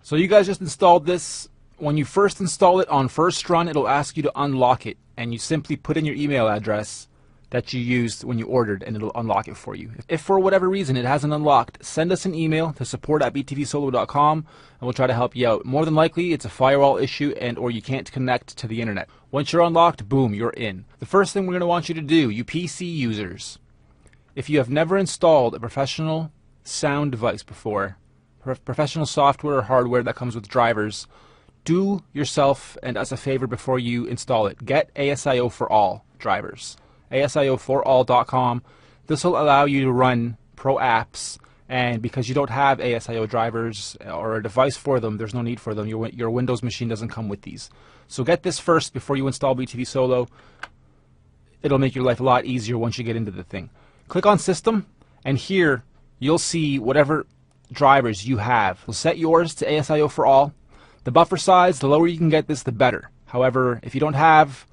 So you guys just installed this. When you first install it on first run, it'll ask you to unlock it, and you simply put in your email address that you used when you ordered, and it'll unlock it for you. If for whatever reason it hasn't unlocked, send us an email to support@btvsolo.com and we'll try to help you out. More than likely it's a firewall issue or you can't connect to the internet. Once you're unlocked, boom, you're in. The first thing we're going to want you to do, you PC users, if you have never installed a professional sound device before, professional software or hardware that comes with drivers, do yourself and us a favor before you install it. Get ASIO for All drivers. ASIO4all.com. This will allow you to run pro apps, and because you don't have ASIO drivers or a device for them, there's no need for them. Your Windows machine doesn't come with these. So get this first before you install BTV Solo. It'll make your life a lot easier once you get into the thing. Click on System, and here you'll see whatever drivers you have. We'll set yours to ASIO for All. The buffer size, the lower you can get this, the better. However, if you don't have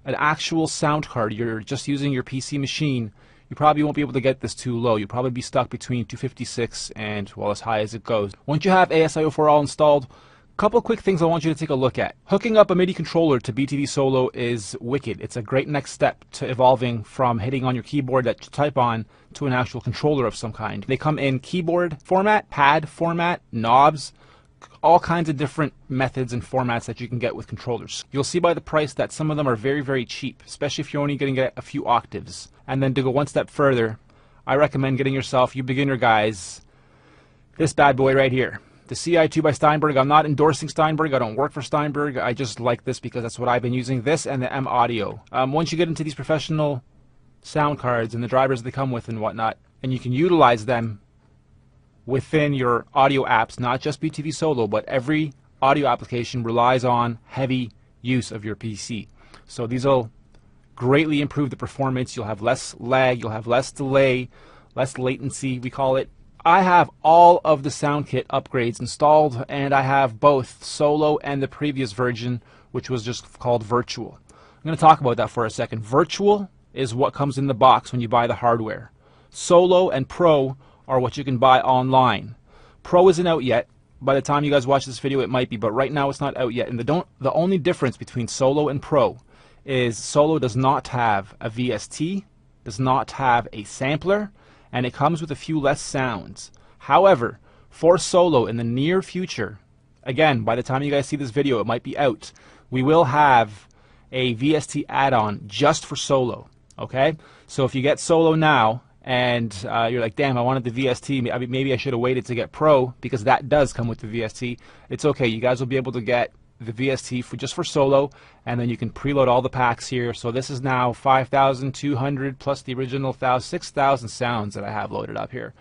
an actual sound card, you're just using your PC machine, you probably won't be able to get this too low. You'll probably be stuck between 256 and, well, as high as it goes. Once you have ASIO for All installed, a couple quick things I want you to take a look at. Hooking up a MIDI controller to BTV Solo is wicked. It's a great next step to evolving from hitting on your keyboard that you type on to an actual controller of some kind. They come in keyboard format, pad format, knobs, all kinds of different methods and formats that you can get with controllers. You'll see by the price that some of them are very, very cheap, especially if you're only going to get a few octaves. And then to go one step further, I recommend getting yourself, you beginner guys, this bad boy right here. The CI2 by Steinberg. I'm not endorsing Steinberg. I don't work for Steinberg. I just like this because that's what I've been using. This and the M Audio. Once you get into these professional sound cards and the drivers they come with and whatnot, and you can utilize them within your audio apps, not just BTV Solo, but every audio application relies on heavy use of your PC. So these will greatly improve the performance. You'll have less lag, you'll have less delay, less latency, we call it. I have all of the SoundKit upgrades installed, and I have both Solo and the previous version, which was just called Virtual. I'm going to talk about that for a second. Virtual is what comes in the box when you buy the hardware. Solo and Pro are what you can buy online. Pro isn't out yet. By the time you guys watch this video, it might be, but right now it's not out yet. And the only difference between Solo and Pro is Solo does not have a VST, does not have a sampler, and it comes with a few less sounds. However, for Solo in the near future, again, by the time you guys see this video, it might be out, we will have a VST add-on just for Solo. Okay? So if you get Solo now, and you're like, damn, I wanted the VST, maybe I should have waited to get Pro, because that does come with the VST. It's okay, you guys will be able to get the VST just for Solo, and then you can preload all the packs here. So this is now 5,200 plus the original 6,000 sounds that I have loaded up here,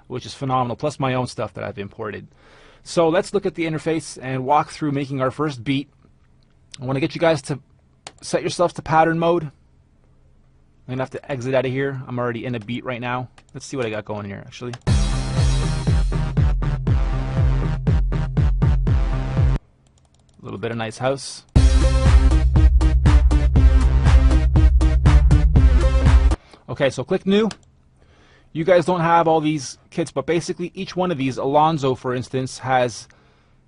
which is phenomenal, plus my own stuff that I've imported. So let's look at the interface and walk through making our first beat. I want to get you guys to set yourselves to pattern mode. I'm going to have to exit out of here. I'm already in a beat right now. Let's see what I got going here, actually. A little bit of nice house. Okay, so click New. You guys don't have all these kits, but basically each one of these, Alonzo for instance, has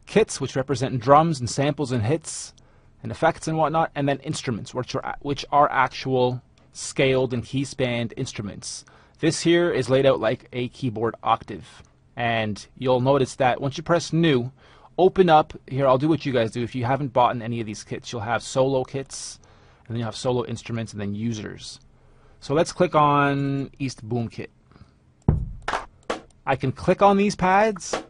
kits which represent drums and samples and hits and effects and whatnot, and then instruments, which are actual scaled and key spanned instruments. This here is laid out like a keyboard octave, and you'll notice that once you press New, open up here. I'll do what you guys do. If you haven't bought in any of these kits, you'll have Solo kits, and then you'll have Solo instruments, and then users. So let's click on East Boom Kit. I can click on these pads,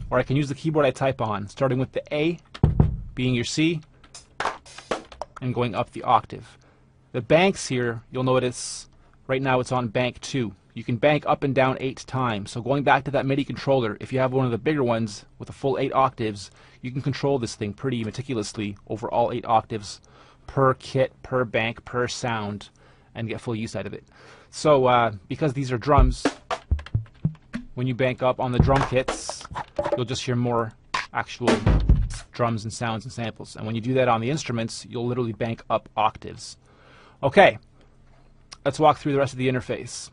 or I can use the keyboard I type on, starting with the A being your C and going up the octave. The banks here, you'll notice right now it's on bank 2. You can bank up and down 8 times. So going back to that MIDI controller, if you have one of the bigger ones with a full 8 octaves, you can control this thing pretty meticulously over all 8 octaves per kit, per bank, per sound, and get full use out of it. So because these are drums, when you bank up on the drum kits, you'll just hear more actual drums and sounds and samples. And when you do that on the instruments, you'll literally bank up octaves. Okay, let's walk through the rest of the interface.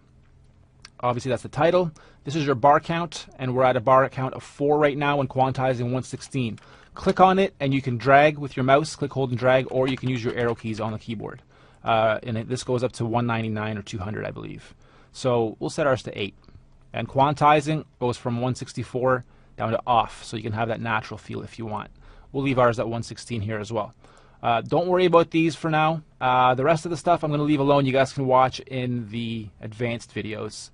Obviously that's the title. This is your bar count, and we're at a bar count of 4 right now and quantizing 116. Click on it and you can drag with your mouse, click, hold, and drag, or you can use your arrow keys on the keyboard. This goes up to 199 or 200, I believe. So we'll set ours to 8. And quantizing goes from 164 down to off, so you can have that natural feel if you want. We'll leave ours at 116 here as well. Don't worry about these for now. The rest of the stuff I'm going to leave alone. You guys can watch in the advanced videos.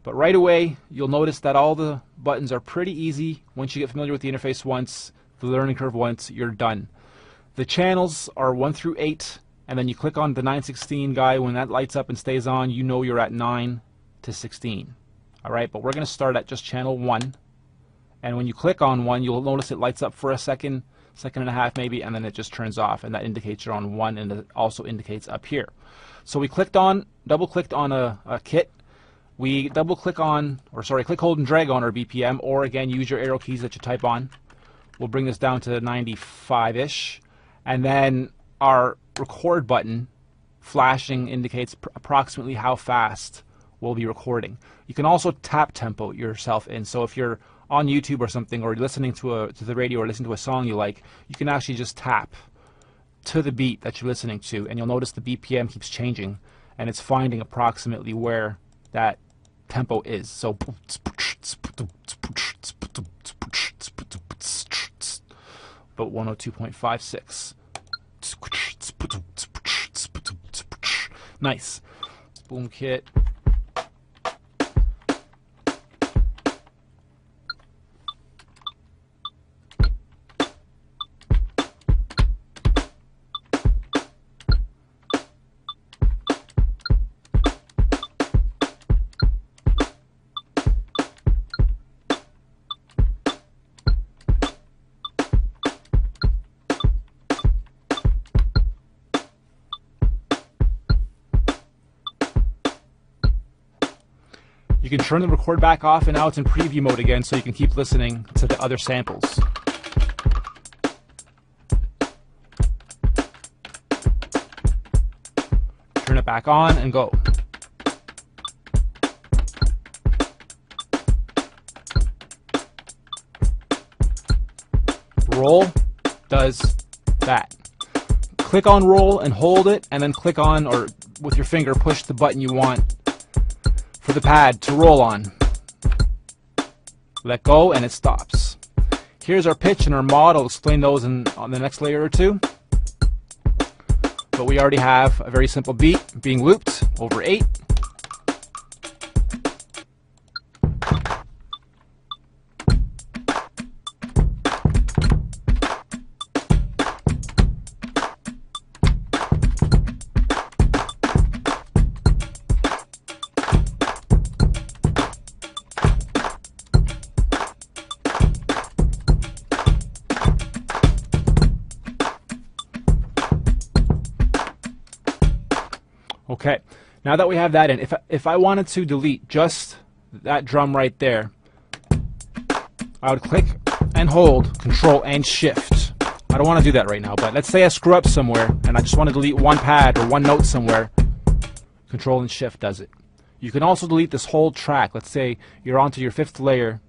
But right away, you'll notice that all the buttons are pretty easy. Once you get familiar with the interface once, the learning curve once, you're done. The channels are 1 through 8, and then you click on the 916 guy. When that lights up and stays on, you know you're at 9 to 16. Alright, but we're going to start at just channel 1. And when you click on 1, you'll notice it lights up for a second, second and a half maybe, and then it just turns off, and that indicates you're on 1, and it also indicates up here. So we double clicked on a kit. We double click on, click, hold, and drag on our BPM, or again use your arrow keys that you type on. We'll bring this down to 95-ish, and then our record button flashing indicates approximately how fast we'll be recording. You can also tap tempo yourself in, so if you're on YouTube or something, or listening to the radio or listening to a song you like, you can actually just tap to the beat that you're listening to, and you'll notice the BPM keeps changing, and it's finding approximately where that tempo is. So about 102.56. Nice. Boom kit. You can turn the record back off, and now it's in preview mode again, so you can keep listening to the other samples. Turn it back on and go. Roll does that. Click on roll and hold it, and then click on, or with your finger push the button you want for the pad to roll on. Let go and it stops. Here's our pitch and our mod. I'll explain those on the next layer or two. But we already have a very simple beat being looped over 8. Okay, now that we have that in, if I wanted to delete just that drum right there, I would click and hold Control and Shift. I don't want to do that right now, but let's say I screw up somewhere and I just want to delete one pad or one note somewhere. Control and Shift does it. You can also delete this whole track. Let's say you're onto your 5th layer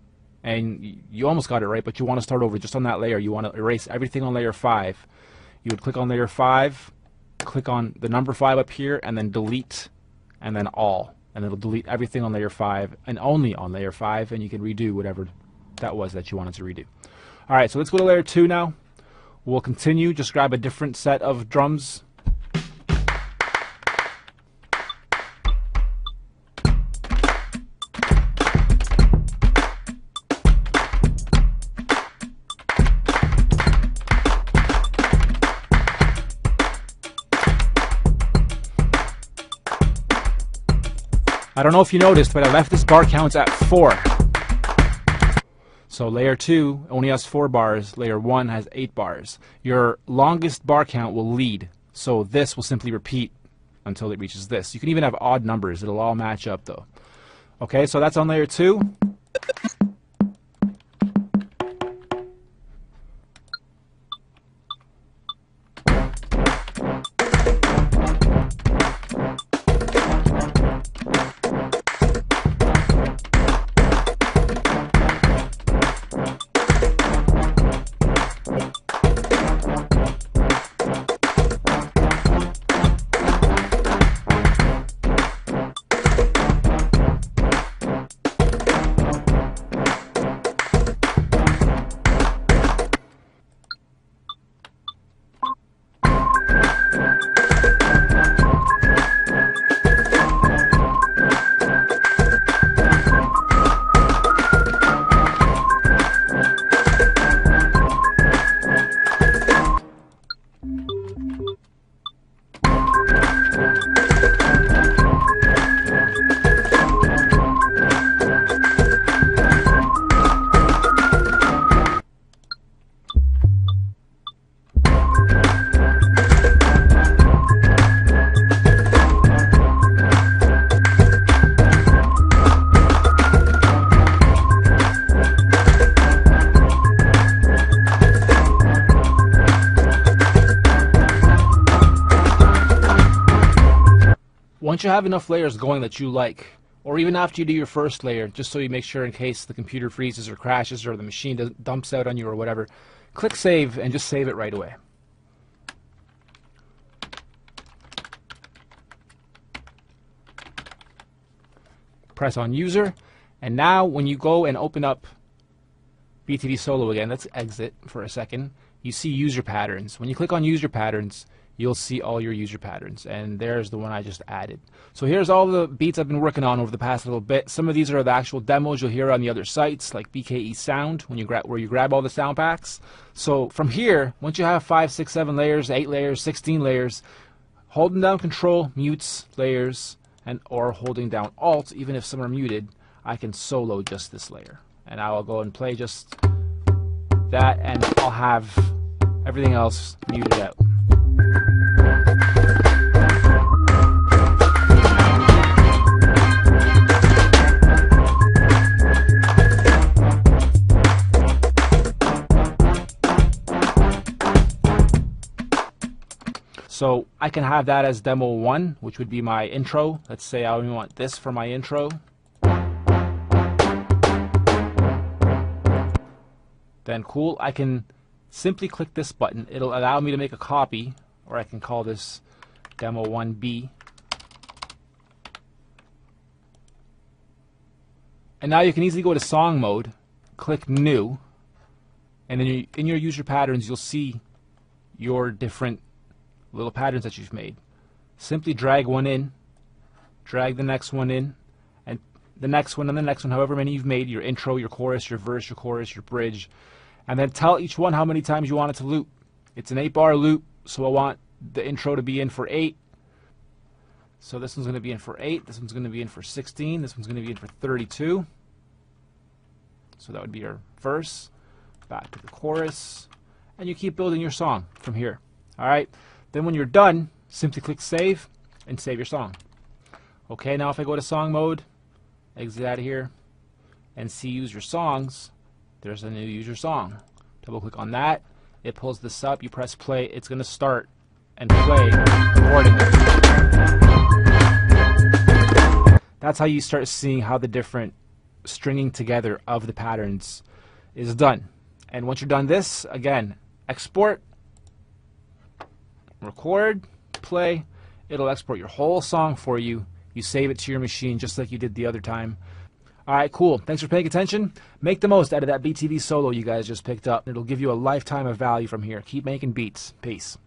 and you almost got it right, but you want to start over just on that layer. You want to erase everything on layer 5. You would click on layer 5, click on the number 5 up here, and then delete, and then all, and it'll delete everything on layer 5 and only on layer 5, and you can redo whatever that was that you wanted to redo. Alright, so let's go to layer 2 now. We'll continue, just grab a different set of drums. I don't know if you noticed, but I left this bar counts at 4. So layer 2 only has 4 bars, layer 1 has 8 bars. Your longest bar count will lead, so this will simply repeat until it reaches this. You can even have odd numbers, it'll all match up though. Okay, so that's on layer 2. you have enough layers going that you like, or even after you do your first layer, just so you make sure in case the computer freezes or crashes or the machine dumps out on you or whatever, click save and just save it right away. Press on user, and now when you go and open up BTVSolo again, let's exit for a second, you see user patterns. When you click on user patterns, you'll see all your user patterns, and there's the one I just added. So here's all the beats I've been working on over the past little bit. Some of these are the actual demos you'll hear on the other sites, like BKE Sound, where you grab all the sound packs. So from here, once you have 5, 6, 7 layers, 8 layers, 16 layers, holding down Control mutes layers, or holding down Alt, even if some are muted, I can solo just this layer. And I will go and play just that, and I'll have everything else muted out. So I can have that as demo 1, which would be my intro. Let's say I only want this for my intro. Then cool, I can simply click this button. It'll allow me to make a copy, or I can call this demo 1B. And now you can easily go to song mode, click new, and then in your user patterns you'll see your different little patterns that you've made. Simply drag one in, drag the next one in, and the next one and the next one, however many you've made, your intro, your chorus, your verse, your chorus, your bridge, and then tell each one how many times you want it to loop. It's an 8-bar loop, so I want the intro to be in for 8. So this one's going to be in for 8, this one's going to be in for 16, this one's going to be in for 32. So that would be your verse, back to the chorus, and you keep building your song from here. Alright, then when you're done, simply click save and save your song. Okay, now if I go to song mode, exit out of here, and see user songs, there's a new user song. Double click on that, it pulls this up, you press play, it's going to start and play accordingly. That's how you start seeing how the different stringing together of the patterns is done. And once you're done this, again, export, record, play, it'll export your whole song for you. You save it to your machine just like you did the other time. Alright, cool. Thanks for paying attention. Make the most out of that BTVSolo you guys just picked up. It'll give you a lifetime of value from here. Keep making beats. Peace.